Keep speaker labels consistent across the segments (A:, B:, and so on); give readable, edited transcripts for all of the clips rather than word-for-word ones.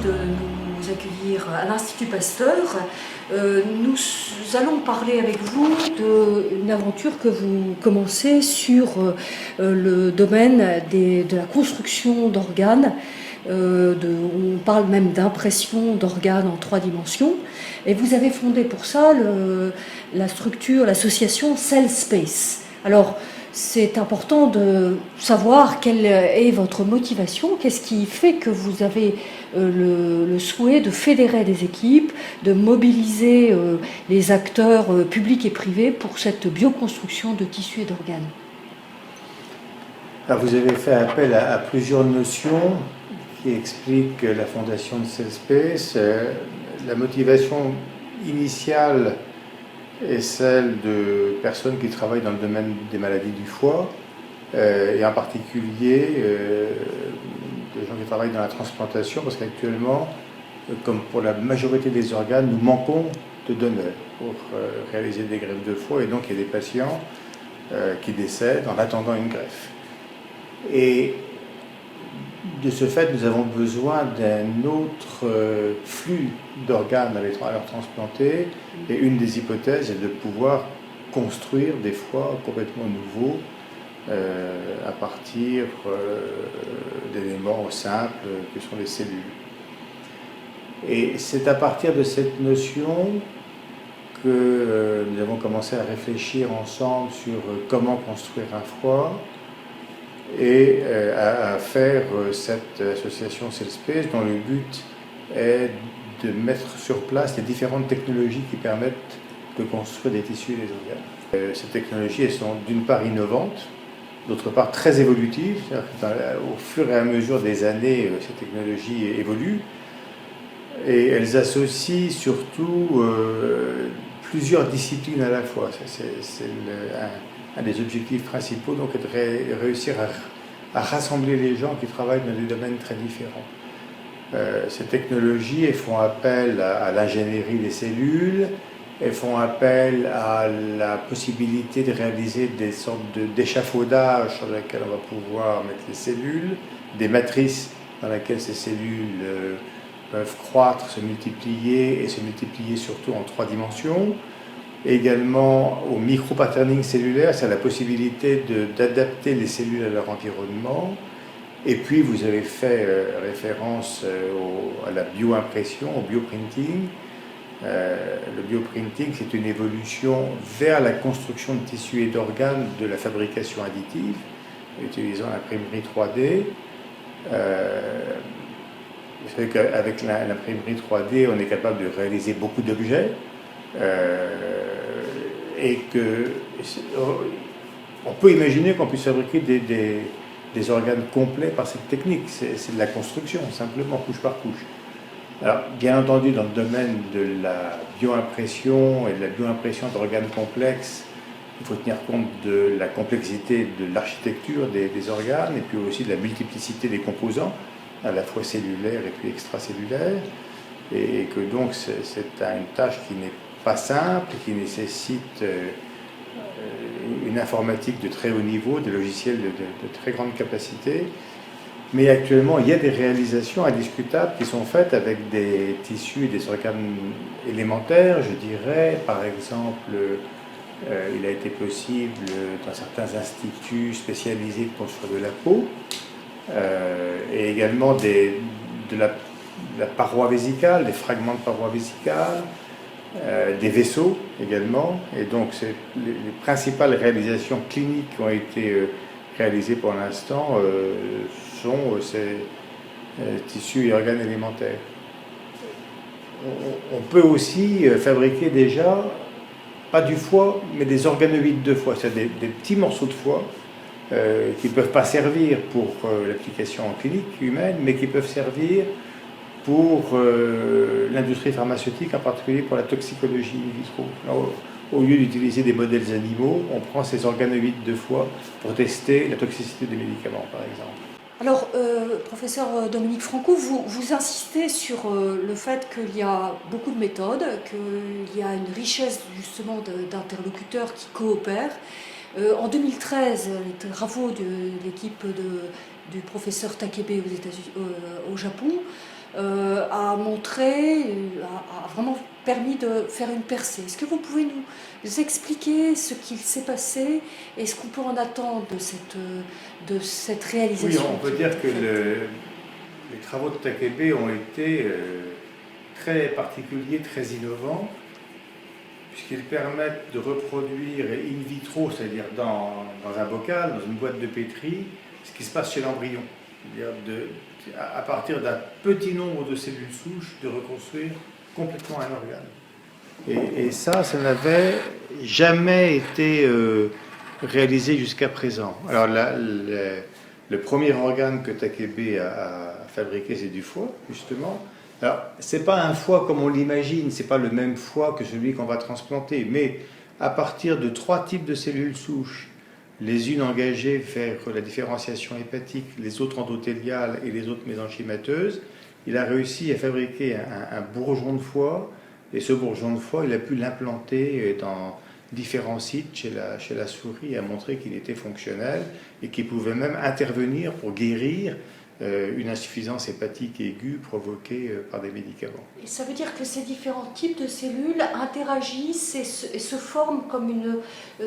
A: de nous accueillir à l'Institut Pasteur. Nous allons parler avec vous d'une aventure que vous commencez sur le domaine de la construction d'organes. On parle même d'impression d'organes en 3 dimensions. Et vous avez fondé pour ça la structure, l'association Cell Space. Alors, c'est important de savoir quelle est votre motivation, qu'est-ce qui fait que vous avez le souhait de fédérer des équipes, de mobiliser les acteurs publics et privés pour cette bioconstruction de tissus et d'organes.
B: Alors vous avez fait appel à plusieurs notions qui expliquent la fondation de Cell Space. La motivation initiale est celle de personnes qui travaillent dans le domaine des maladies du foie, et en particulier des gens qui travaillent dans la transplantation, parce qu'actuellement, comme pour la majorité des organes, nous manquons de donneurs pour réaliser des greffes de foie, et donc il y a des patients qui décèdent en attendant une greffe. Et de ce fait, nous avons besoin d'un autre flux d'organes à leur transplanter. Et une des hypothèses est de pouvoir construire des foies complètement nouveaux à partir d'éléments simples que sont les cellules. Et c'est à partir de cette notion que nous avons commencé à réfléchir ensemble sur comment construire un foie, et à faire cette association Cell Space dont le but est de mettre sur place les différentes technologies qui permettent de construire des tissus et des organes. Ces technologies, elles sont d'une part innovantes, d'autre part très évolutives, c'est-à-dire qu'au fur et à mesure des années, ces technologies évoluent, et elles associent surtout plusieurs disciplines à la fois. C'est un des objectifs principaux, donc, est de réussir à rassembler les gens qui travaillent dans des domaines très différents. Ces technologies, elles font appel à l'ingénierie des cellules, elles font appel à la possibilité de réaliser des sortes d'échafaudages sur lesquels on va pouvoir mettre les cellules, des matrices dans lesquelles ces cellules peuvent croître, se multiplier, et se multiplier surtout en 3 dimensions. Également au micro-patterning cellulaire, c'est la possibilité d'adapter les cellules à leur environnement. Et puis vous avez fait référence à la bioimpression, au bioprinting. Le bioprinting, c'est une évolution vers la construction de tissus et d'organes de la fabrication additive, utilisant l'imprimerie 3D. Vous savez qu'avec l'imprimerie 3D, on est capable de réaliser beaucoup d'objets. Et on peut imaginer qu'on puisse fabriquer des organes complets par cette technique. C'est de la construction, simplement, couche par couche. Alors, bien entendu, dans le domaine de la bioimpression et de la bioimpression d'organes complexes, il faut tenir compte de la complexité de l'architecture des organes, et puis aussi de la multiplicité des composants, à la fois cellulaires et puis extracellulaires, et que donc c'est une tâche qui n'est pas simple, qui nécessite une informatique de très haut niveau, des logiciels de très grande capacité. Mais actuellement, il y a des réalisations indiscutables qui sont faites avec des tissus et des organes élémentaires, je dirais. Par exemple, il a été possible dans certains instituts spécialisés de construire de la peau, et également de la paroi vésicale, des fragments de paroi vésicale, des vaisseaux également. Et donc les principales réalisations cliniques qui ont été réalisées pour l'instant sont ces tissus et organes élémentaires. On peut aussi fabriquer déjà, pas du foie, mais des organoïdes de foie, c'est-à-dire des petits morceaux de foie qui ne peuvent pas servir pour l'application en clinique humaine, mais qui peuvent servir pour l'industrie pharmaceutique, en particulier pour la toxicologie in vitro. Alors, au lieu d'utiliser des modèles animaux, on prend ces organoïdes de foie pour tester la toxicité des médicaments, par exemple.
A: Alors, professeur Dominique Franco, vous insistez sur le fait qu'il y a beaucoup de méthodes, qu'il y a une richesse justement d'interlocuteurs qui coopèrent. En 2013, les travaux de l'équipe du professeur Takebe au Japon a montré, a vraiment permis de faire une percée. Est-ce que vous pouvez nous expliquer ce qu'il s'est passé et ce qu'on peut en attendre de cette réalisation?
B: Oui, on peut dire que les travaux de Takebe ont été très particuliers, très innovants, puisqu'ils permettent de reproduire in vitro, c'est-à-dire dans un bocal, dans une boîte de pétri, ce qui se passe chez l'embryon. C'est-à-dire à partir d'un petit nombre de cellules souches, de reconstruire complètement un organe. Et ça n'avait jamais été réalisé jusqu'à présent. Alors le premier organe que Takebe a fabriqué, c'est du foie, justement. Alors, ce n'est pas un foie comme on l'imagine, ce n'est pas le même foie que celui qu'on va transplanter, mais à partir de 3 types de cellules souches, les unes engagées vers la différenciation hépatique, les autres endothéliales et les autres mésenchymateuses, il a réussi à fabriquer un bourgeon de foie, et ce bourgeon de foie, il a pu l'implanter dans différents sites chez la souris et a montré qu'il était fonctionnel et qu'il pouvait même intervenir pour guérir une insuffisance hépatique aiguë provoquée par des médicaments.
A: Et ça veut dire que ces différents types de cellules interagissent et se forment comme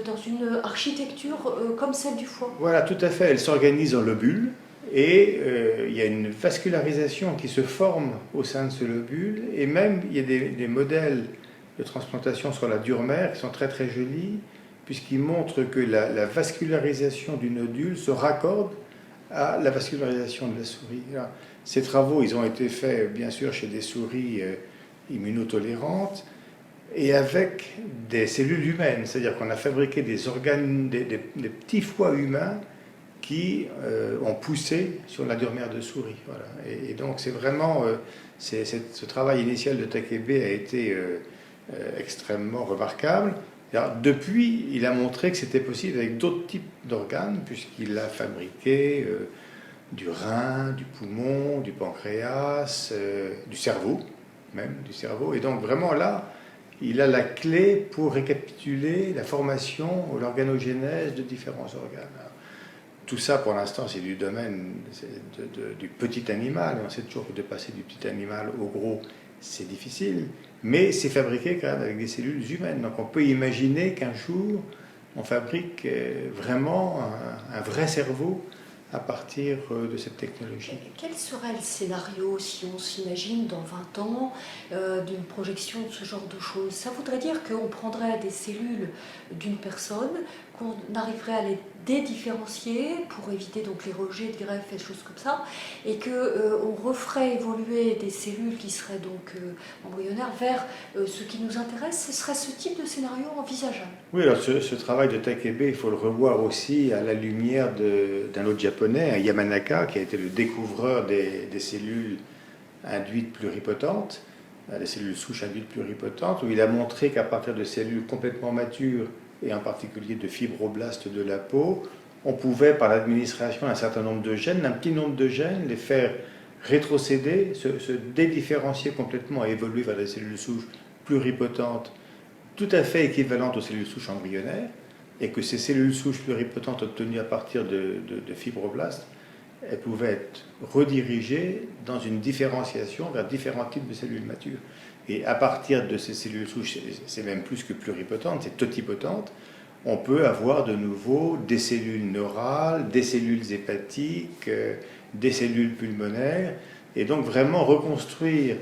A: dans une architecture comme celle du foie.
B: Voilà, tout à fait. Elles s'organisent en lobules et il y a une vascularisation qui se forme au sein de ce lobule et même il y a des modèles de transplantation sur la dure mère qui sont très très jolis puisqu'ils montrent que la vascularisation du nodule se raccorde à la vascularisation de la souris. Alors, ces travaux, ils ont été faits bien sûr chez des souris immunotolérantes et avec des cellules humaines, c'est-à-dire qu'on a fabriqué des organes, des petits foies humains qui ont poussé sur la dure mère de souris. Voilà. Et donc c'est vraiment, ce travail initial de Takebe a été extrêmement remarquable. Alors, depuis, il a montré que c'était possible avec d'autres types d'organes, puisqu'il a fabriqué du rein, du poumon, du pancréas, du cerveau, même du cerveau. Et donc vraiment là, il a la clé pour récapituler la formation ou l'organogénèse de différents organes. Alors, tout ça, pour l'instant, c'est du domaine du petit animal. On sait toujours que de passer du petit animal au gros, c'est difficile. Mais c'est fabriqué quand même avec des cellules humaines. Donc on peut imaginer qu'un jour, on fabrique vraiment un vrai cerveau à partir de cette technologie.
A: Quel serait le scénario si on s'imagine dans 20 ans d'une projection de ce genre de choses? Ça voudrait dire qu'on prendrait des cellules d'une personne, qu'on arriverait à les dédifférencier pour éviter donc les rejets de greffe et des choses comme ça, et qu'on referait évoluer des cellules qui seraient donc embryonnaires vers ce qui nous intéresse. Ce serait ce type de scénario envisageable?
B: Oui, alors ce travail de Takebe, il faut le revoir aussi à la lumière d'un autre japonais, Yamanaka, qui a été le découvreur des cellules induites pluripotentes, les cellules souches induites pluripotentes, où il a montré qu'à partir de cellules complètement matures, et en particulier de fibroblastes de la peau, on pouvait, par l'administration d'un certain nombre de gènes, d'un petit nombre de gènes, les faire rétrocéder, se dédifférencier complètement et évoluer vers des cellules souches pluripotentes, tout à fait équivalentes aux cellules souches embryonnaires, et que ces cellules souches pluripotentes obtenues à partir de fibroblastes, elles pouvaient être redirigées dans une différenciation vers différents types de cellules matures. Et à partir de ces cellules souches, c'est même plus que pluripotente, c'est totipotente, on peut avoir de nouveau des cellules neurales, des cellules hépatiques, des cellules pulmonaires, et donc vraiment reconstruire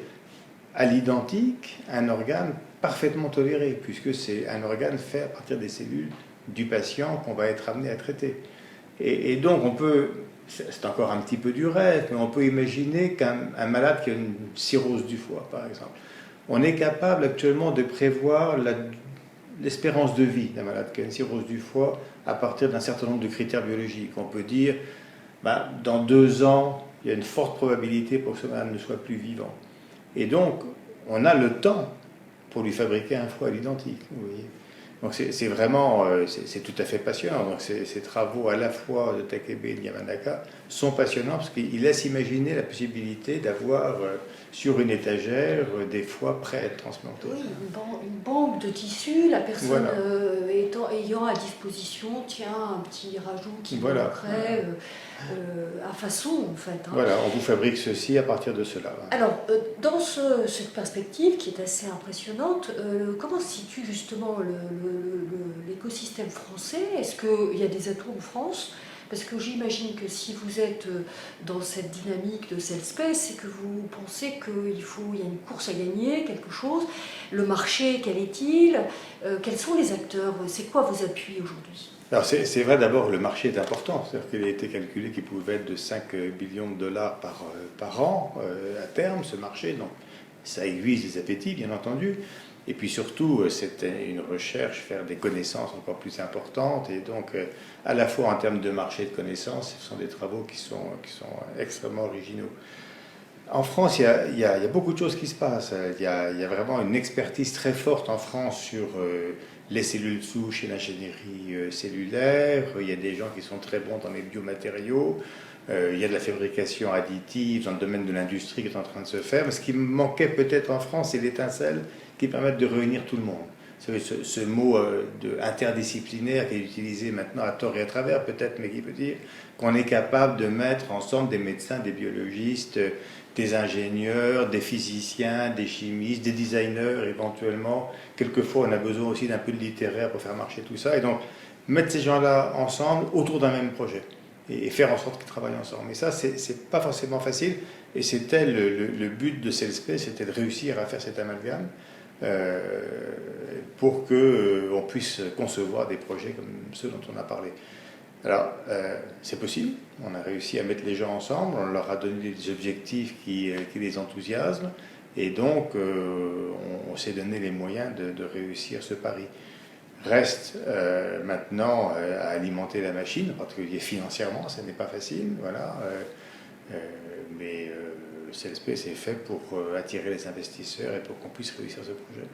B: à l'identique un organe parfaitement toléré, puisque c'est un organe fait à partir des cellules du patient qu'on va être amené à traiter. Et donc on peut, c'est encore un petit peu du rêve, mais on peut imaginer qu'un malade qui a une cirrhose du foie, par exemple, on est capable actuellement de prévoir l'espérance de vie d'un malade qui a une cirrhose du foie à partir d'un certain nombre de critères biologiques. On peut dire, dans 2 ans, il y a une forte probabilité pour que ce malade ne soit plus vivant. Et donc, on a le temps pour lui fabriquer un foie à l'identique. Vous voyez. Donc c'est vraiment, c'est tout à fait passionnant. Donc ces travaux à la fois de Takebe et de Yamanaka sont passionnants parce qu'ils laissent imaginer la possibilité d'avoir sur une étagère des foies prêts à être transplantés.
A: Oui, une banque de tissus, la personne
B: Voilà.
A: ayant à disposition, tiens, un petit rajout qui
B: Voilà.
A: manquerait à façon, en fait. Hein.
B: Voilà, on vous fabrique ceci à partir de cela.
A: Alors, dans cette perspective qui est assez impressionnante, comment se situe justement l'écosystème français? Est-ce qu'il y a des atouts en France? Parce que j'imagine que si vous êtes dans cette dynamique de CellSpace, c'est que vous pensez qu'il y a une course à gagner, quelque chose. Le marché, quel est-il? Quels sont les acteurs? C'est quoi vos appuis aujourd'hui?
B: Alors c'est vrai, d'abord le marché est important, c'est-à-dire qu'il a été calculé qu'il pouvait être de 5 billions de dollars par an à terme, ce marché, donc ça aiguise les appétits bien entendu, et puis surtout c'est une recherche, faire des connaissances encore plus importantes, et donc à la fois en termes de marché de connaissances, ce sont des travaux qui sont extrêmement originaux. En France, il y a beaucoup de choses qui se passent. Il y a vraiment une expertise très forte en France sur les cellules souches et l'ingénierie cellulaire. Il y a des gens qui sont très bons dans les biomatériaux. Il y a de la fabrication additive dans le domaine de l'industrie qui est en train de se faire. Mais ce qui manquait peut-être en France, c'est l'étincelle qui permette de réunir tout le monde. Ce mot interdisciplinaire qui est utilisé maintenant à tort et à travers, peut-être, mais qui veut dire qu'on est capable de mettre ensemble des médecins, des biologistes, des ingénieurs, des physiciens, des chimistes, des designers éventuellement. Quelquefois, on a besoin aussi d'un peu de littéraire pour faire marcher tout ça. Et donc, mettre ces gens-là ensemble autour d'un même projet et faire en sorte qu'ils travaillent ensemble. Et ça, c'est pas forcément facile. Et c'était le but de CellSpace, c'était de réussir à faire cet amalgame pour qu'on puisse concevoir des projets comme ceux dont on a parlé. Alors, c'est possible, on a réussi à mettre les gens ensemble, on leur a donné des objectifs qui les enthousiasment, et donc on s'est donné les moyens de réussir ce pari. Reste maintenant à alimenter la machine, en particulier financièrement, ce n'est pas facile, voilà, mais le CellSpace est fait pour attirer les investisseurs et pour qu'on puisse réussir ce projet.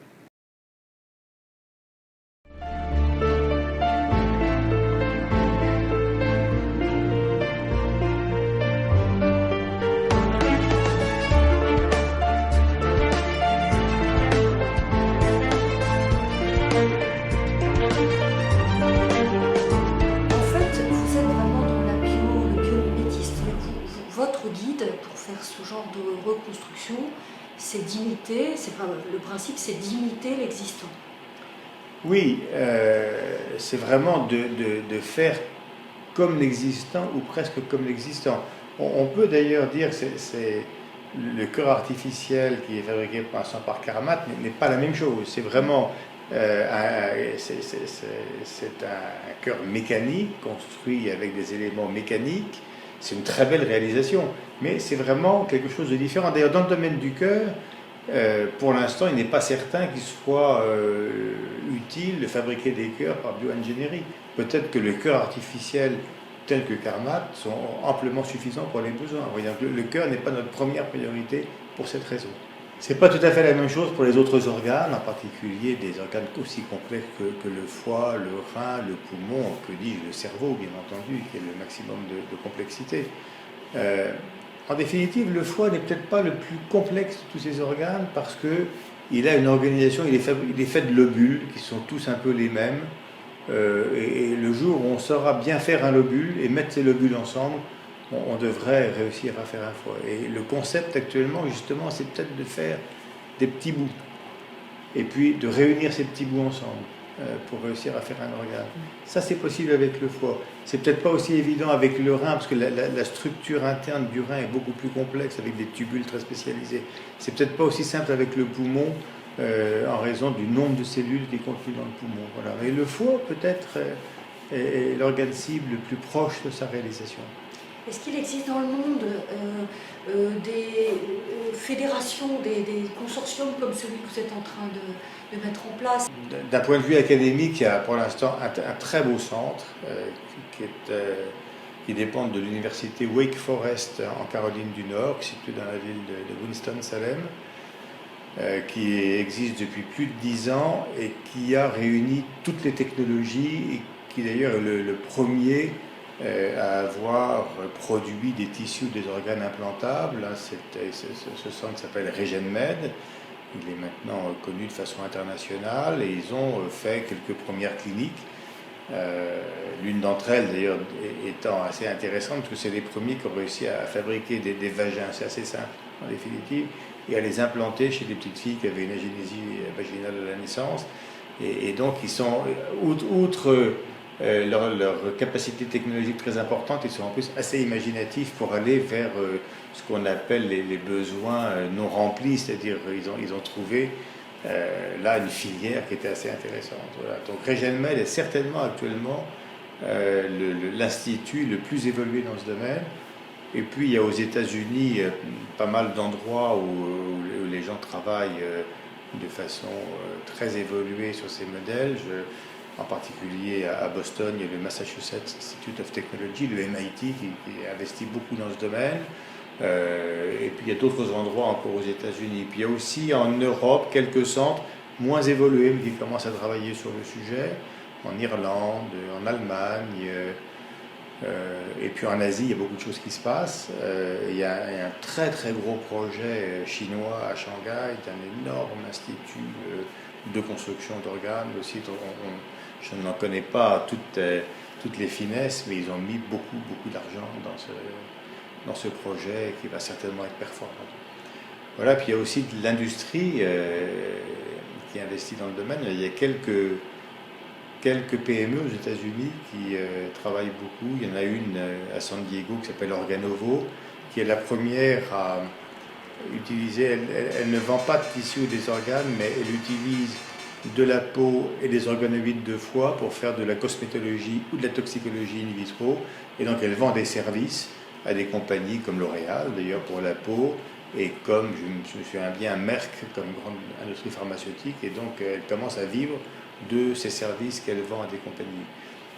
A: Pour faire ce genre de reconstruction, c'est d'imiter, le principe c'est d'imiter l'existant.
B: Oui, c'est vraiment de faire comme l'existant ou presque comme l'existant. On peut d'ailleurs dire que c'est le cœur artificiel qui est fabriqué pour l'instant par Carmat n'est pas la même chose. C'est vraiment c'est un cœur mécanique construit avec des éléments mécaniques. C'est une très belle réalisation, mais c'est vraiment quelque chose de différent. D'ailleurs, dans le domaine du cœur, pour l'instant, il n'est pas certain qu'il soit utile de fabriquer des cœurs par bioingénierie. Peut-être que les cœurs artificiels tels que Carmat sont amplement suffisants pour les besoins. Le cœur n'est pas notre première priorité pour cette raison. C'est pas tout à fait la même chose pour les autres organes, en particulier des organes aussi complexes que le foie, le rein, le poumon, que dis-je, le cerveau, bien entendu, qui est le maximum de complexité. En définitive, le foie n'est peut-être pas le plus complexe de tous ces organes parce qu'il a une organisation, il est fait de lobules qui sont tous un peu les mêmes. Et le jour où on saura bien faire un lobule et mettre ces lobules ensemble, on devrait réussir à faire un foie. Et le concept actuellement, justement, c'est peut-être de faire des petits bouts et puis de réunir ces petits bouts ensemble pour réussir à faire un organe. Ça, c'est possible avec le foie. C'est peut-être pas aussi évident avec le rein parce que la structure interne du rein est beaucoup plus complexe avec des tubules très spécialisés. C'est peut-être pas aussi simple avec le poumon en raison du nombre de cellules qui est contenu dans le poumon. Voilà. Mais le foie, peut-être, est l'organe cible le plus proche de sa réalisation.
A: Est-ce qu'il existe dans le monde des fédérations, des consortiums comme celui que vous êtes en train de mettre en place?
B: D'un point de vue académique, il y a pour l'instant un très beau centre qui dépend de l'université Wake Forest en Caroline du Nord, située dans la ville de Winston-Salem. qui existe depuis plus de 10 ans et qui a réuni toutes les technologies et qui d'ailleurs est le premier à avoir produit des tissus, des organes implantables. Ce centre s'appelle RegenMed. Il est maintenant connu de façon internationale et ils ont fait quelques premières cliniques. L'une d'entre elles d'ailleurs étant assez intéressante parce que c'est les premiers qui ont réussi à fabriquer des vagins, c'est assez simple en définitive, et à les implanter chez des petites filles qui avaient une agénésie vaginale à la naissance. Et donc ils sont, outre leur capacité technologique très importante, ils sont en plus assez imaginatifs pour aller vers ce qu'on appelle les besoins non remplis, c'est-à-dire ils ont trouvé là une filière qui était assez intéressante. Voilà. Donc RegenMed est certainement actuellement l'institut le plus évolué dans ce domaine. Et puis il y a aux États-Unis pas mal d'endroits où les gens travaillent de façon très évoluée sur ces modèles. En particulier à Boston, il y a le Massachusetts Institute of Technology, le MIT, qui investit beaucoup dans ce domaine. Et puis il y a d'autres endroits encore aux États-Unis. Puis il y a aussi en Europe quelques centres moins évolués, mais qui commencent à travailler sur le sujet, en Irlande, en Allemagne, et puis en Asie, il y a beaucoup de choses qui se passent. Il y a un très très gros projet chinois à Shanghai, d'un énorme institut de construction d'organes aussi. Je n'en connais pas toutes les finesses, mais ils ont mis beaucoup d'argent dans ce projet qui va certainement être performant. Voilà, puis il y a aussi de l'industrie qui investit dans le domaine. Il y a quelques PME aux États-Unis qui travaillent beaucoup. Il y en a une à San Diego qui s'appelle Organovo, qui est la première à utiliser, elle ne vend pas de tissus ou des organes, mais elle utilise de la peau et des organoïdes de foie pour faire de la cosmétologie ou de la toxicologie in vitro. Et donc elle vend des services à des compagnies comme L'Oréal, d'ailleurs pour la peau, et comme, je me souviens bien, Merck, comme une grande industrie pharmaceutique, et donc elle commence à vivre de ces services qu'elle vend à des compagnies.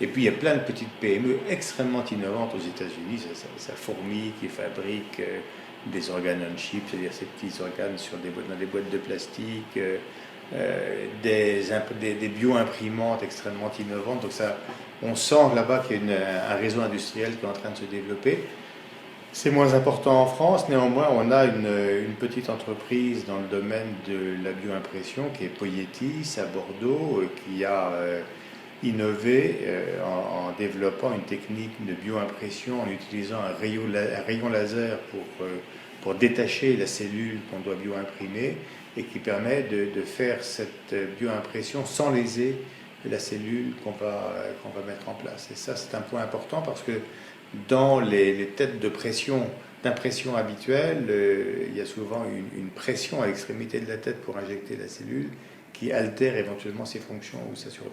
B: Et puis il y a plein de petites PME extrêmement innovantes aux États-Unis, ça fourmille, qui fabrique des organes on-chip, c'est-à-dire ces petits organes dans des boîtes de plastique, des bio-imprimantes extrêmement innovantes. Donc on sent là-bas qu'il y a un réseau industriel qui est en train de se développer. C'est moins important en France, néanmoins on a une petite entreprise dans le domaine de la bioimpression qui est Poietis à Bordeaux, qui a innové en développant une technique de bioimpression en utilisant un rayon laser pour détacher la cellule qu'on doit bioimprimer et qui permet de faire cette bioimpression sans léser la cellule qu'on va mettre en place. Et ça, c'est un point important parce que dans les têtes d'impression habituelles, il y a souvent une pression à l'extrémité de la tête pour injecter la cellule qui altère éventuellement ses fonctions ou sa survie.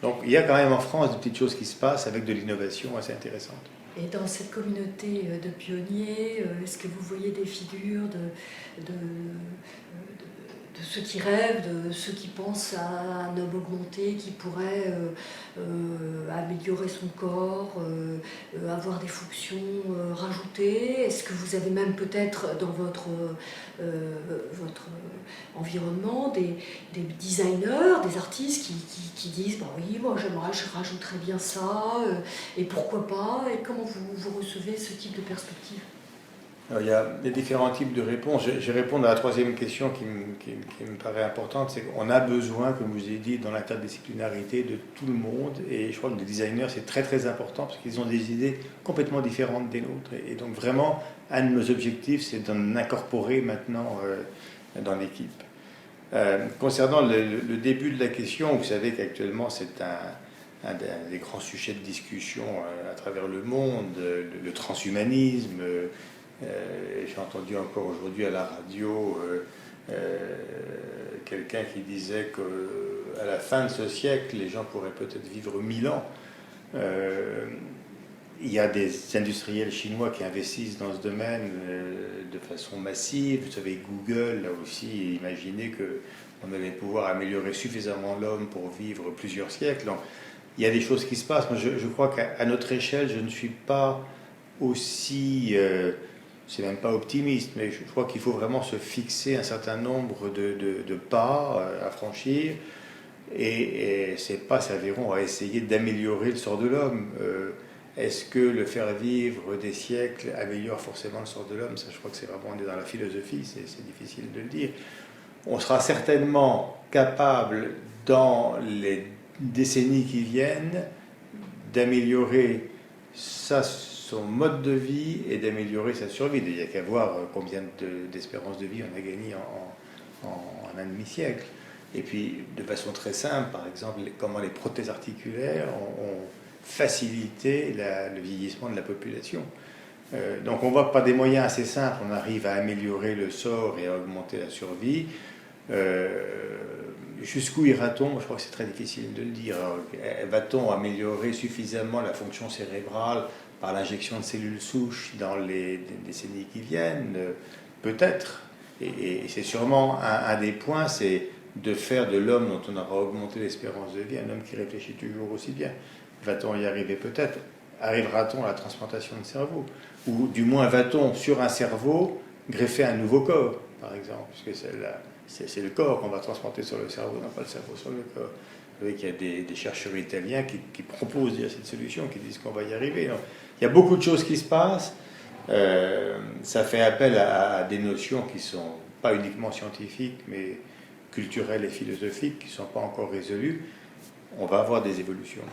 B: Donc il y a quand même en France des petites choses qui se passent avec de l'innovation assez intéressante.
A: Et dans cette communauté de pionniers, est-ce que vous voyez des figures de ceux qui rêvent, de ceux qui pensent à un homme augmenté qui pourrait améliorer son corps, avoir des fonctions rajoutées? Est-ce que vous avez même peut-être dans votre environnement des designers, des artistes qui disent bah oui, moi je rajouterais bien ça, et pourquoi pas? Et comment vous recevez ce type de perspective?
B: Alors, il y a des différents types de réponses. Je vais répondre à la troisième question qui me paraît importante. C'est qu'on a besoin, comme je vous ai dit, dans l'interdisciplinarité de tout le monde. Et je crois que les designers, c'est très très important parce qu'ils ont des idées complètement différentes des nôtres. Et donc vraiment, un de nos objectifs, c'est d'en incorporer maintenant dans l'équipe. Concernant le début de la question, vous savez qu'actuellement, c'est un des grands sujets de discussion à travers le monde, le transhumanisme. J'ai entendu encore aujourd'hui à la radio quelqu'un qui disait qu'à la fin de ce siècle, les gens pourraient peut-être vivre 1000 ans. Il y a des industriels chinois qui investissent dans ce domaine de façon massive. Vous savez, Google a aussi imaginé qu'on allait pouvoir améliorer suffisamment l'homme pour vivre plusieurs siècles. Donc, il y a des choses qui se passent. Moi, je crois qu'à notre échelle, je ne suis pas aussi c'est même pas optimiste, mais je crois qu'il faut vraiment se fixer un certain nombre de pas à franchir, et ces pas serviront à essayer d'améliorer le sort de l'homme. Est-ce que le faire vivre des siècles améliore forcément le sort de l'homme? Ça, je crois que c'est vraiment, on est dans la philosophie, c'est difficile de le dire. On sera certainement capable, dans les décennies qui viennent, d'améliorer son mode de vie et d'améliorer sa survie. Il n'y a qu'à voir combien d'espérance de vie on a gagné en un demi-siècle. Et puis, de façon très simple, par exemple, comment les prothèses articulaires ont facilité le vieillissement de la population. Donc on voit que par des moyens assez simples, on arrive à améliorer le sort et à augmenter la survie. Jusqu'où ira-t-on? Je crois que c'est très difficile de le dire. Va-t-on améliorer suffisamment la fonction cérébrale par l'injection de cellules souches dans les décennies qui viennent? Peut-être. Et c'est sûrement un des points, c'est de faire de l'homme dont on aura augmenté l'espérance de vie un homme qui réfléchit toujours aussi bien. Va-t-on y arriver? Peut-être. Arrivera-t-on à la transplantation de cerveau? Ou du moins va-t-on sur un cerveau greffer un nouveau corps, par exemple? Puisque c'est le corps qu'on va transplanter sur le cerveau, non pas le cerveau sur le corps. Vous savez qu'il y a des chercheurs italiens qui proposent cette solution, qui disent qu'on va y arriver. Donc, il y a beaucoup de choses qui se passent. Ça fait appel à des notions qui ne sont pas uniquement scientifiques, mais culturelles et philosophiques, qui ne sont pas encore résolues. On va avoir des évolutions.